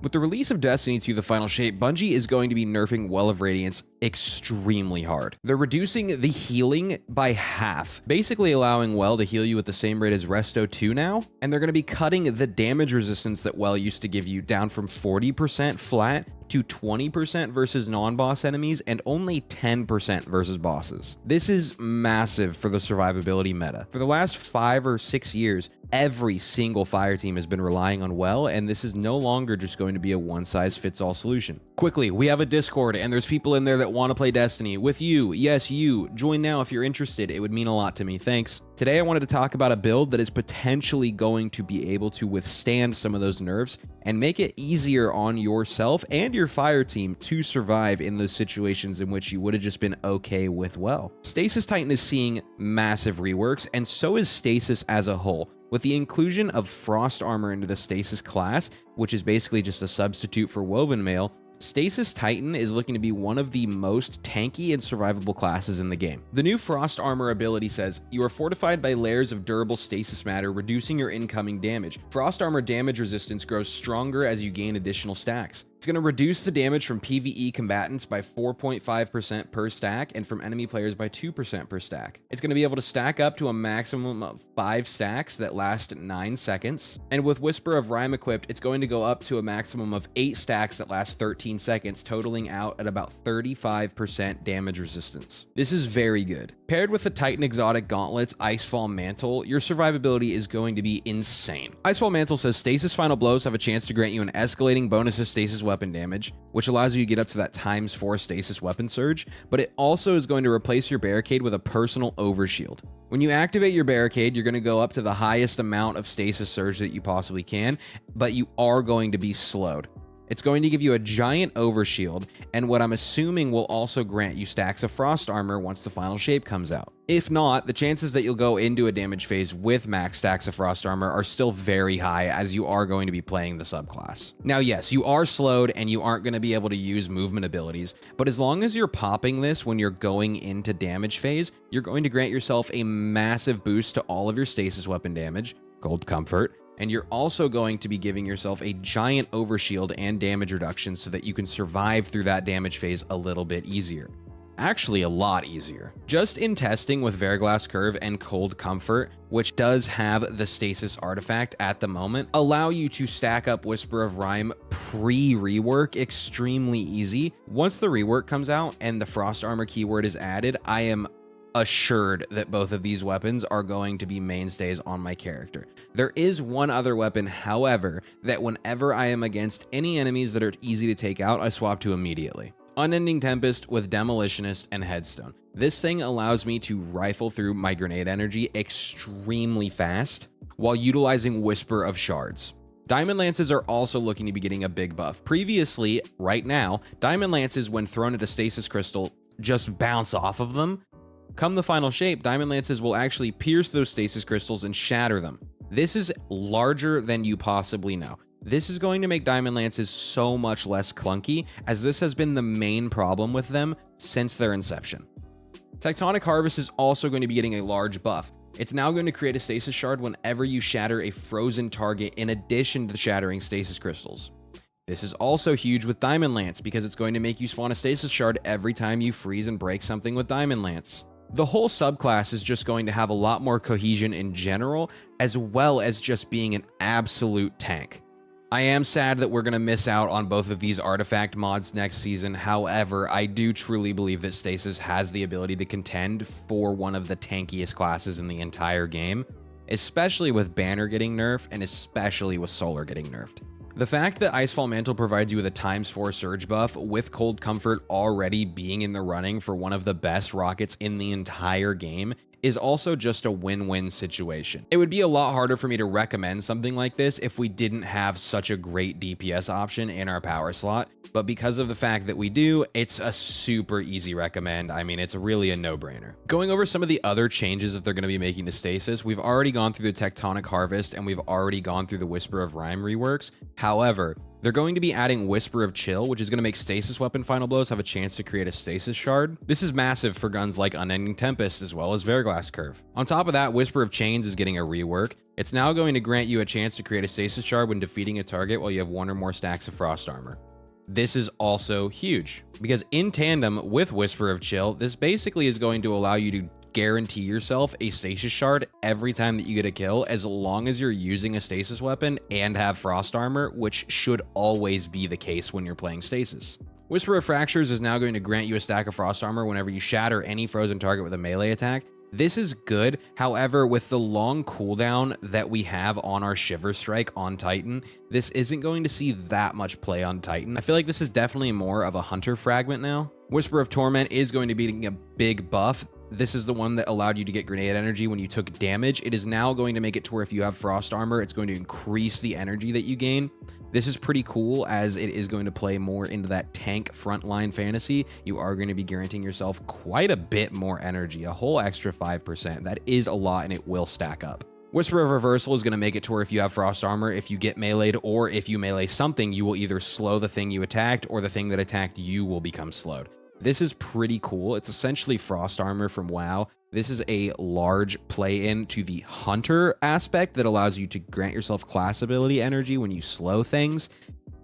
With the release of Destiny 2 The Final Shape, Bungie is going to be nerfing Well of Radiance extremely hard. They're reducing the healing by half, basically allowing Well to heal you at the same rate as Resto 2 now, and they're going to be cutting the damage resistance that Well used to give you down from 40% flat to 20% versus non-boss enemies and only 10% versus bosses. This is massive for the survivability meta. For the last 5 or 6 years, every single fire team has been relying on Well, and this is no longer just going to be a one-size-fits-all solution. Quickly, we have a Discord, and there's people in there that want to play Destiny with you. Yes, you. Join now if you're interested. It would mean a lot to me. Thanks. Today, I wanted to talk about a build that is potentially going to be able to withstand some of those nerfs and make it easier on yourself and your fire team to survive in those situations in which you would have just been okay with Well. Stasis Titan is seeing massive reworks, and so is Stasis as a whole. With the inclusion of Frost Armor into the Stasis class, which is basically just a substitute for Woven Mail, Stasis Titan is looking to be one of the most tanky and survivable classes in the game. The new Frost Armor ability says, you are fortified by layers of durable stasis matter, reducing your incoming damage. Frost Armor damage resistance grows stronger as you gain additional stacks. It's going to reduce the damage from PvE combatants by 4.5% per stack and from enemy players by 2% per stack. It's going to be able to stack up to a maximum of 5 stacks that last 9 seconds. And with Whisper of Rhyme equipped, it's going to go up to a maximum of 8 stacks that last 13 seconds, totaling out at about 35% damage resistance. This is very good. Paired with the Titan Exotic Gauntlets Icefall Mantle, your survivability is going to be insane. Icefall Mantle says Stasis Final Blows have a chance to grant you an escalating bonus to stasis weapon damage, which allows you to get up to that ×4 stasis weapon surge, but it also is going to replace your barricade with a personal overshield. When you activate your barricade, you're going to go up to the highest amount of stasis surge that you possibly can, but you are going to be slowed. It's going to give you a giant overshield, and what I'm assuming will also grant you stacks of Frost Armor once the Final Shape comes out. If not, the chances that you'll go into a damage phase with max stacks of Frost Armor are still very high, as you are going to be playing the subclass. Now yes, you are slowed and you aren't going to be able to use movement abilities, but as long as you're popping this when you're going into damage phase, you're going to grant yourself a massive boost to all of your stasis weapon damage, Cold Comfort, and you're also going to be giving yourself a giant overshield and damage reduction so that you can survive through that damage phase a little bit easier. Actually, a lot easier. Just in testing with Verglass Curve and Cold Comfort, which does have the Stasis artifact at the moment, allow you to stack up Whisper of Rhyme pre-rework extremely easy. Once the rework comes out and the Frost Armor keyword is added, I am assured that both of these weapons are going to be mainstays on my character. There is one other weapon, however, that whenever I am against any enemies that are easy to take out, I swap to immediately. Unending Tempest with Demolitionist and Headstone. This thing allows me to rifle through my grenade energy extremely fast while utilizing Whisper of Shards. Diamond Lances are also looking to be getting a big buff. Previously, right now, Diamond Lances, when thrown at a Stasis Crystal, just bounce off of them. Come the Final Shape, Diamond Lances will actually pierce those stasis crystals and shatter them. This is larger than you possibly know. This is going to make Diamond Lances so much less clunky, as this has been the main problem with them since their inception. Tectonic Harvest is also going to be getting a large buff. It's now going to create a stasis shard whenever you shatter a frozen target in addition to shattering stasis crystals. This is also huge with Diamond Lance because it's going to make you spawn a stasis shard every time you freeze and break something with Diamond Lance. The whole subclass is just going to have a lot more cohesion in general, as well as just being an absolute tank. I am sad that we're going to miss out on both of these artifact mods next season. However, I do truly believe that Stasis has the ability to contend for one of the tankiest classes in the entire game, especially with Banner getting nerfed and especially with Solar getting nerfed. The fact that Icefall Mantle provides you with a ×4 surge buff, with Cold Comfort already being in the running for one of the best rockets in the entire game, is also just a win-win situation. It would be a lot harder for me to recommend something like this if we didn't have such a great DPS option in our power slot, but because of the fact that we do, it's a super easy recommend. I mean, it's really a no-brainer. Going over some of the other changes that they're going to be making to Stasis, we've already gone through the Tectonic Harvest and we've already gone through the Whisper of Rhyme reworks. However, They're going to be adding Whisper of Chill, which is going to make stasis weapon final blows have a chance to create a stasis shard. This is massive for guns like Unending Tempest as well as Verglass Curve. On top of that, Whisper of Chains is getting a rework. It's now going to grant you a chance to create a stasis shard when defeating a target while you have 1 or more stacks of frost armor. This is also huge because in tandem with Whisper of Chill, this basically is going to allow you to guarantee yourself a stasis shard every time that you get a kill, as long as you're using a stasis weapon and have frost armor, which should always be the case when you're playing stasis. Whisper of Fractures is now going to grant you a stack of frost armor whenever you shatter any frozen target with a melee attack. This is good. However, with the long cooldown that we have on our Shiver Strike on Titan, this isn't going to see that much play on Titan. I feel like this is definitely more of a hunter fragment now. Whisper of Torment is going to be getting a big buff. This is the one that allowed you to get grenade energy when you took damage. It is now going to make it to where if you have frost armor, it's going to increase the energy that you gain. This is pretty cool as it is going to play more into that tank frontline fantasy. You are going to be guaranteeing yourself quite a bit more energy, a whole extra 5%. That is a lot and it will stack up. Whisper of Reversal is going to make it to where if you have frost armor, if you get meleeed or if you melee something, you will either slow the thing you attacked or the thing that attacked you will become slowed. This is pretty cool. It's essentially frost armor from WoW. This is a large play into the hunter aspect that allows you to grant yourself class ability energy when you slow things.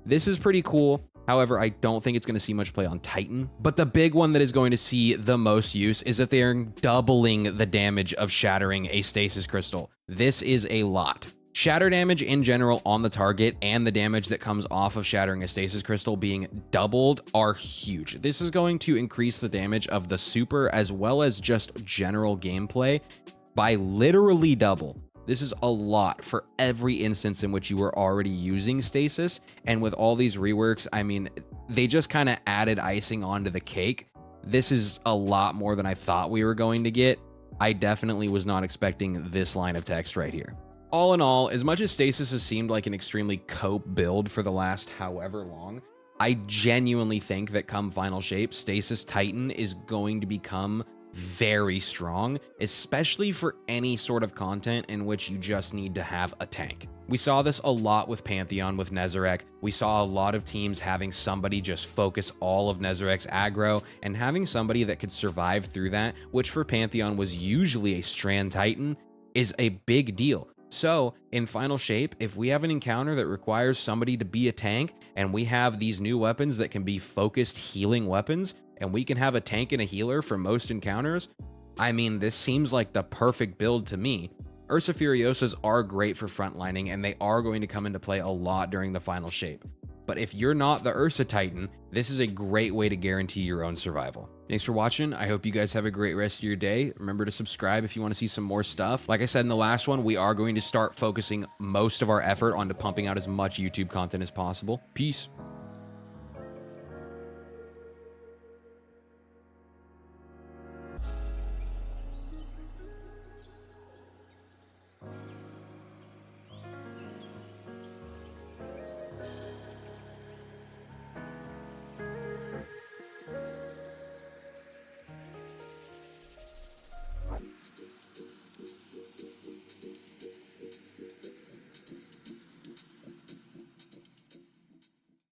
This is pretty cool. However, I don't think it's going to see much play on Titan. But the big one that is going to see the most use is that they are doubling the damage of shattering a stasis crystal. This is a lot. Shatter damage in general on the target and the damage that comes off of shattering a stasis crystal being doubled are huge. This is going to increase the damage of the super as well as just general gameplay by literally double. This is a lot for every instance in which you were already using stasis. And with all these reworks, I mean, they just kind of added icing onto the cake. This is a lot more than I thought we were going to get. I definitely was not expecting this line of text right here. All in all, as much as Stasis has seemed like an extremely cope build for the last however long, I genuinely think that come Final Shape, Stasis Titan is going to become very strong, especially for any sort of content in which you just need to have a tank. We saw this a lot with Pantheon with Nezarec. We saw a lot of teams having somebody just focus all of Nezarec's aggro and having somebody that could survive through that, which for Pantheon was usually a Strand Titan, is a big deal. So in Final Shape, if we have an encounter that requires somebody to be a tank and we have these new weapons that can be focused healing weapons and we can have a tank and a healer for most encounters, I mean, this seems like the perfect build to me. Ursa Furiosas are great for frontlining and they are going to come into play a lot during the Final Shape. But if you're not the Ursa Titan, this is a great way to guarantee your own survival. Thanks for watching. I hope you guys have a great rest of your day. Remember to subscribe if you want to see some more stuff. Like I said in the last one, we are going to start focusing most of our effort onto pumping out as much YouTube content as possible. Peace.